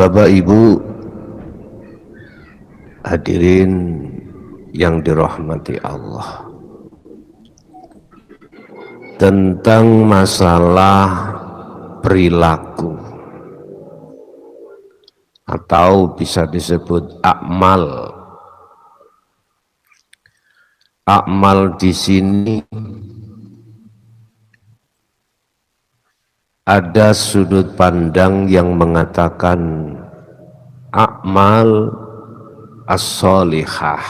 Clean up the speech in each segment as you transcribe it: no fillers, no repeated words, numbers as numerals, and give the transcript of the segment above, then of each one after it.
Bapak Ibu hadirin yang dirahmati Allah, tentang masalah perilaku atau bisa disebut akmal. Akmal di sini ada sudut pandang yang mengatakan akmal as-solihah,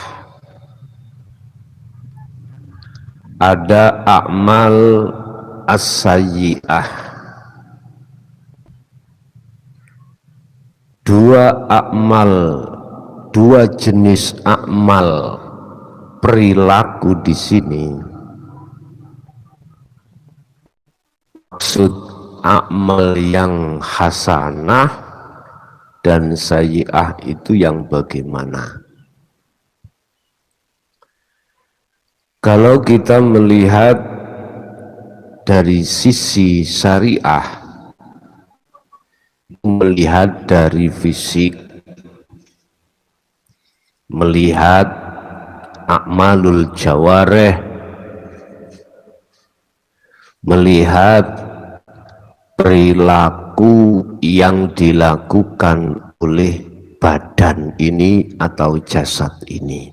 ada akmal as-sayyi'ah. Dua jenis akmal perilaku di sini. Maksud akmal yang hasanah dan sayyi'ah itu yang bagaimana? Kalau kita melihat dari sisi syariah, melihat dari fisik, melihat akmalul jawareh, melihat perilaku yang dilakukan oleh badan ini atau jasad ini.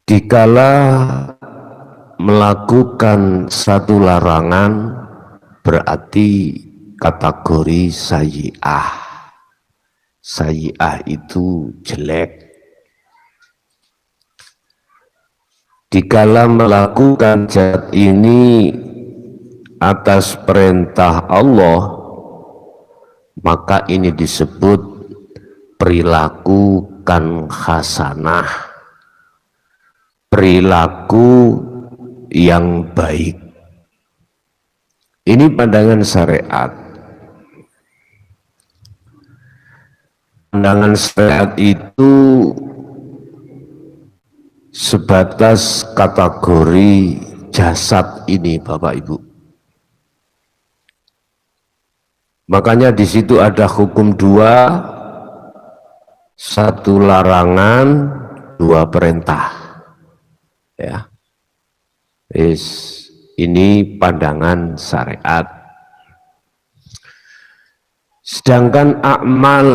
Dikala melakukan satu larangan berarti kategori sayyi'ah. Sayyi'ah itu jelek. Dikala melakukan zat ini atas perintah Allah, maka ini disebut perilaku kan hasanah, perilaku yang baik. Ini pandangan syariat. Pandangan syariat itu sebatas kategori jasad ini, Bapak Ibu. Makanya di situ ada hukum dua, satu larangan, dua perintah. Ya, ini pandangan syariat. Sedangkan akmal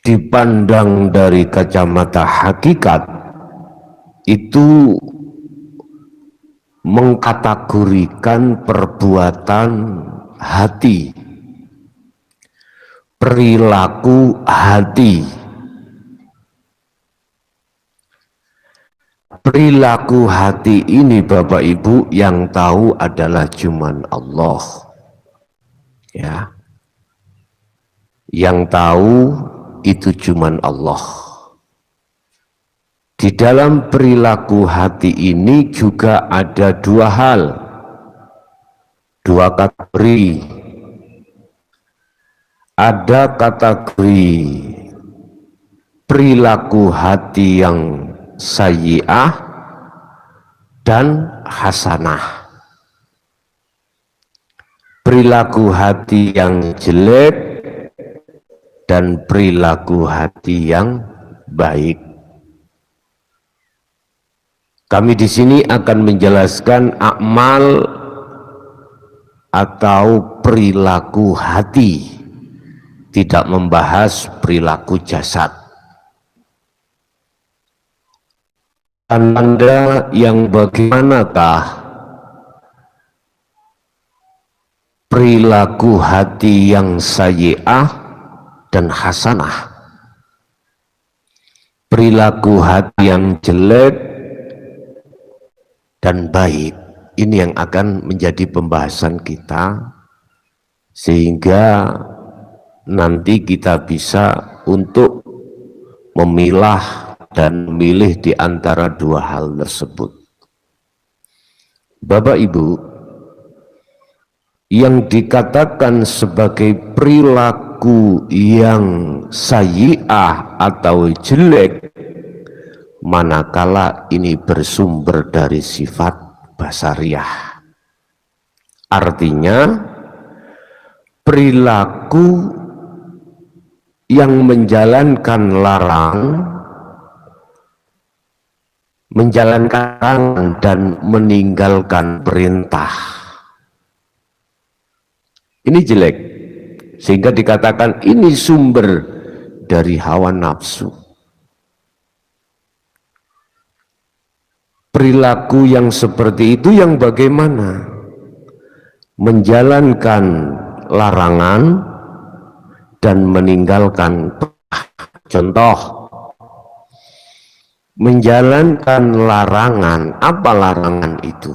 dipandang dari kacamata hakikat itu mengkategorikan perbuatan hati, perilaku hati. Perilaku hati ini Bapak Ibu yang tahu adalah cuman Allah. Ya. Yang tahu itu cuman Allah. Di dalam perilaku hati ini juga ada dua hal, dua kategori. Ada kategori perilaku hati yang sayyi'ah dan hasanah. Perilaku hati yang jelek dan perilaku hati yang baik. Kami di sini akan menjelaskan akmal atau perilaku hati, tidak membahas perilaku jasad. Anda yang bagaimanakah perilaku hati yang sayyi'ah dan hasanah, perilaku hati yang jelek dan baik. Ini yang akan menjadi pembahasan kita, sehingga nanti kita bisa untuk memilah dan memilih di antara dua hal tersebut. Bapak Ibu, yang dikatakan sebagai perilaku yang sayyi'ah atau jelek, manakala ini bersumber dari sifat basariyah, Artinya perilaku yang menjalankan larangan dan meninggalkan perintah ini jelek, sehingga dikatakan ini sumber dari hawa nafsu. Perilaku yang seperti itu yang bagaimana? Menjalankan larangan dan meninggalkan. Contoh, menjalankan larangan. Apa larangan itu?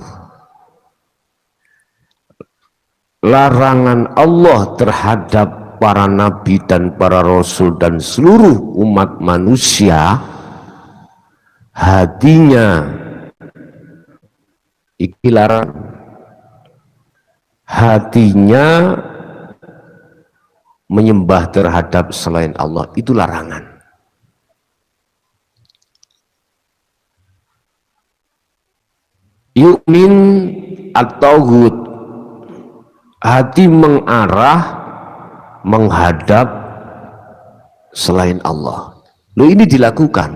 Larangan Allah terhadap para nabi dan para rasul dan seluruh umat manusia, hatinya iki larang, hatinya menyembah terhadap selain Allah, itu larangan. Yu'min atau hud, hati mengarah menghadap selain Allah. Loh, ini dilakukan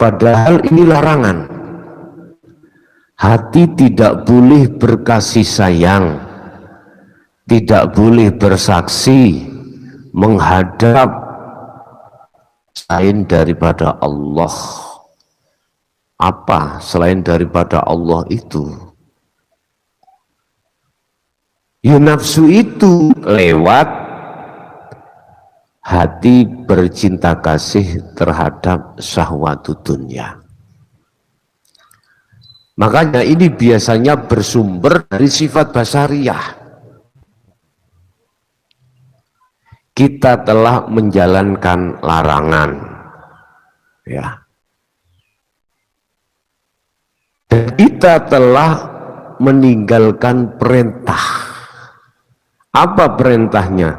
padahal ini larangan. Hati tidak boleh berkasih sayang, tidak boleh bersaksi menghadap selain daripada Allah. Apa selain daripada Allah itu? Ya, nafsu itu lewat hati bercinta kasih terhadap syahwatud dunya. Makanya ini biasanya bersumber dari sifat basariyah. Kita telah menjalankan larangan, ya. Dan kita telah meninggalkan perintah. Apa perintahnya?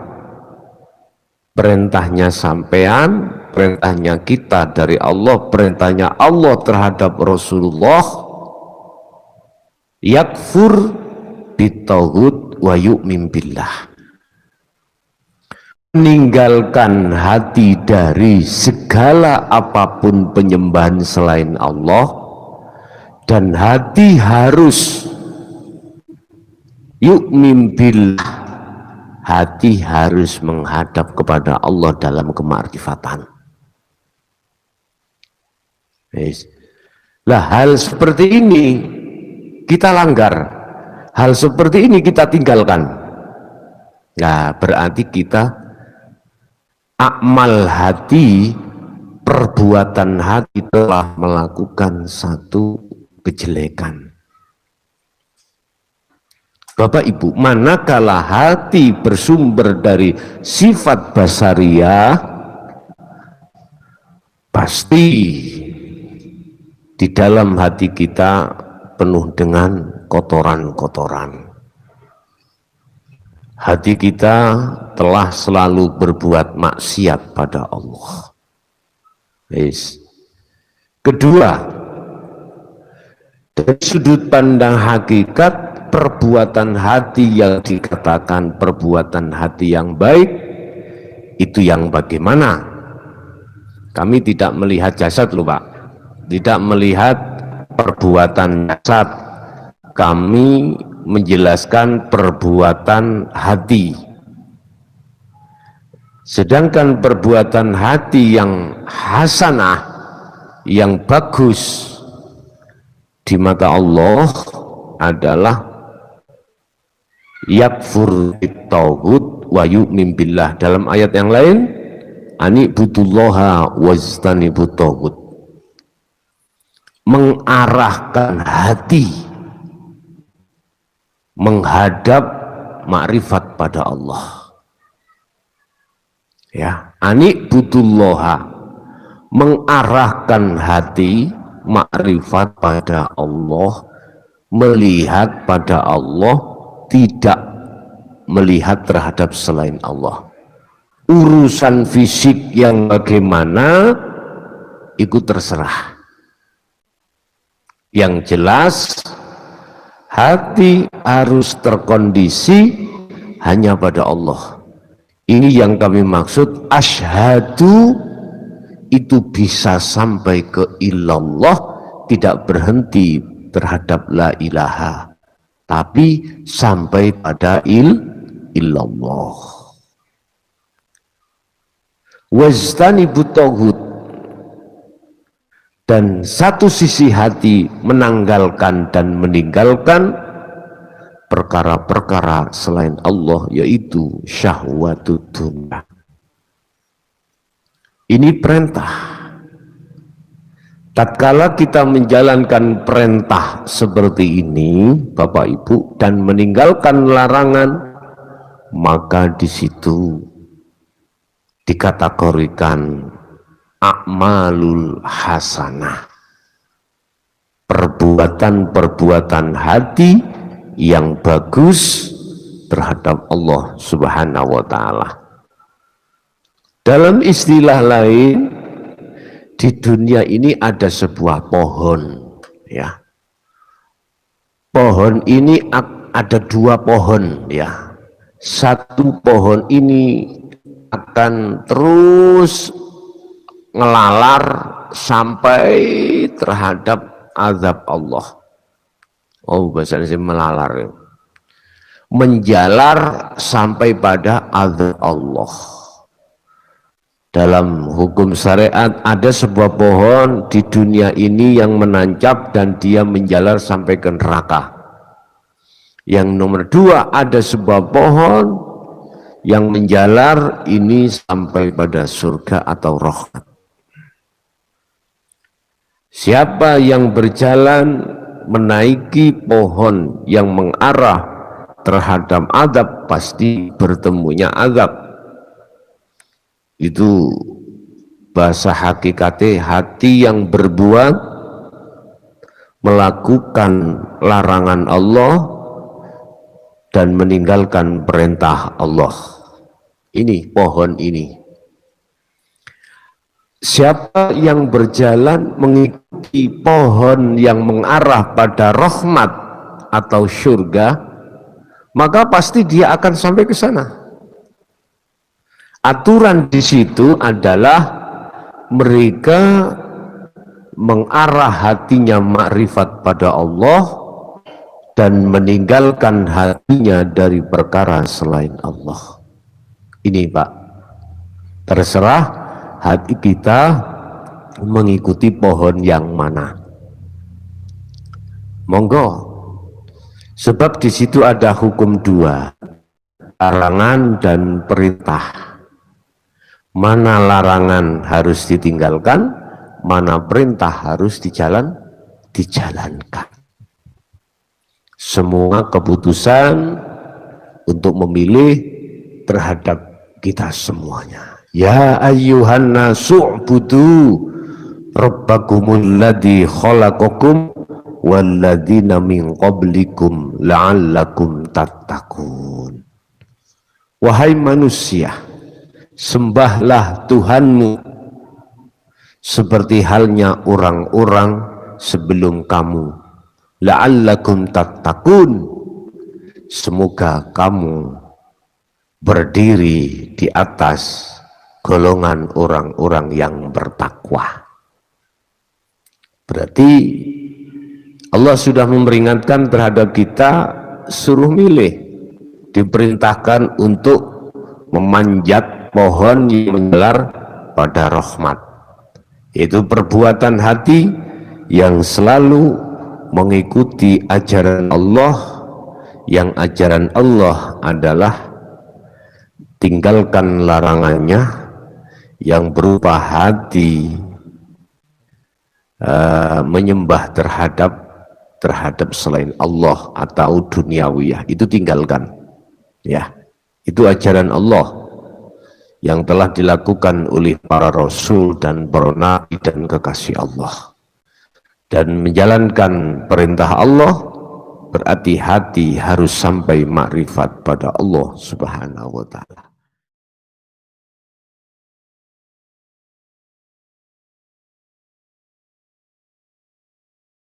Perintahnya sampean, perintahnya kita dari Allah, perintahnya Allah terhadap Rasulullah. Yakfur bitaghut wa yu'min billah. Meninggalkan hati dari segala apapun penyembahan selain Allah, dan hati harus yu'min billah, hati harus menghadap kepada Allah dalam kemakrifatan. Lah, hal seperti ini kita langgar, hal seperti ini kita tinggalkan. Nah, berarti kita amal hati, perbuatan hati telah melakukan satu kejelekan. Bapak Ibu, manakala hati bersumber dari sifat basariyah, pasti di dalam hati kita penuh dengan kotoran-kotoran. Hati kita telah selalu berbuat maksiat pada Allah. Kedua, dari sudut pandang hakikat, perbuatan hati yang dikatakan perbuatan hati yang baik, itu yang bagaimana? Kami tidak melihat jasad loh Pak, tidak melihat perbuatan jasad, kami menjelaskan perbuatan hati. Sedangkan perbuatan hati yang hasanah, yang bagus di mata Allah adalah yakfur bitaghut wa yu'min billah. Dalam ayat yang lain, ani'budullaha wajtanibut taghut, mengarahkan hati menghadap makrifat pada Allah. Ya, ani'budullaha, mengarahkan hati makrifat pada Allah, melihat pada Allah, tidak melihat terhadap selain Allah. Urusan fisik yang bagaimana, itu terserah. Yang jelas hati harus terkondisi hanya pada Allah. Ini yang kami maksud asyhadu, itu bisa sampai ke ilallah, tidak berhenti terhadap la ilaha, tapi sampai pada illallah. Wajtanibut taghut, dan satu sisi hati menanggalkan dan meninggalkan perkara-perkara selain Allah, yaitu syahwatud dunya. Ini perintah. Tatkala kita menjalankan perintah seperti ini, Bapak Ibu, dan meninggalkan larangan, maka di situ dikategorikan a'malul hasanah, perbuatan-perbuatan hati yang bagus terhadap Allah Subhanahu wa ta'ala. Dalam istilah lain, di dunia ini ada sebuah pohon, ya. Pohon ini ada dua pohon, ya. Satu pohon ini akan terus ngelalar sampai terhadap azab Allah. Oh, bahasa Indonesia melalar, ya. Menjalar sampai pada azab Allah. Dalam hukum syariat ada sebuah pohon di dunia ini yang menancap dan dia menjalar sampai ke neraka. Yang nomor dua, ada sebuah pohon yang menjalar ini sampai pada surga atau rahmat. Siapa yang berjalan menaiki pohon yang mengarah terhadap azab, pasti bertemunya azab. Itu bahasa hakikatnya hati yang berbuat melakukan larangan Allah dan meninggalkan perintah Allah. Ini pohon ini. Siapa yang berjalan mengikuti pohon yang mengarah pada rahmat atau surga, maka pasti dia akan sampai ke sana. Aturan di situ adalah mereka mengarah hatinya makrifat pada Allah dan meninggalkan hatinya dari perkara selain Allah. Ini Pak, terserah hati kita mengikuti pohon yang mana. Monggo, sebab di situ ada hukum dua, larangan dan perintah. Mana larangan harus ditinggalkan, mana perintah harus dijalankan. Semua keputusan untuk memilih terhadap kita semuanya. Ya ayyuhan nasu'budu rabbakumul ladzi khalaqakum walladzina min qablikum la'allakum tattaqun. Wahai manusia, sembahlah Tuhanmu seperti halnya orang-orang sebelum kamu. La'allakum tattaqun, semoga kamu berdiri di atas golongan orang-orang yang bertakwa. Berarti Allah sudah memperingatkan terhadap kita, suruh milih, diperintahkan untuk memanjat pohon yang menjalar pada rahmat. Itu perbuatan hati yang selalu mengikuti ajaran Allah, yang ajaran Allah adalah tinggalkan larangannya, yang berupa hati menyembah terhadap selain Allah atau duniawiyah, itu tinggalkan, ya. Itu ajaran Allah yang telah dilakukan oleh para rasul dan para nabi dan kekasih Allah. Dan menjalankan perintah Allah berarti hati harus sampai makrifat pada Allah Subhanahu wa ta'ala.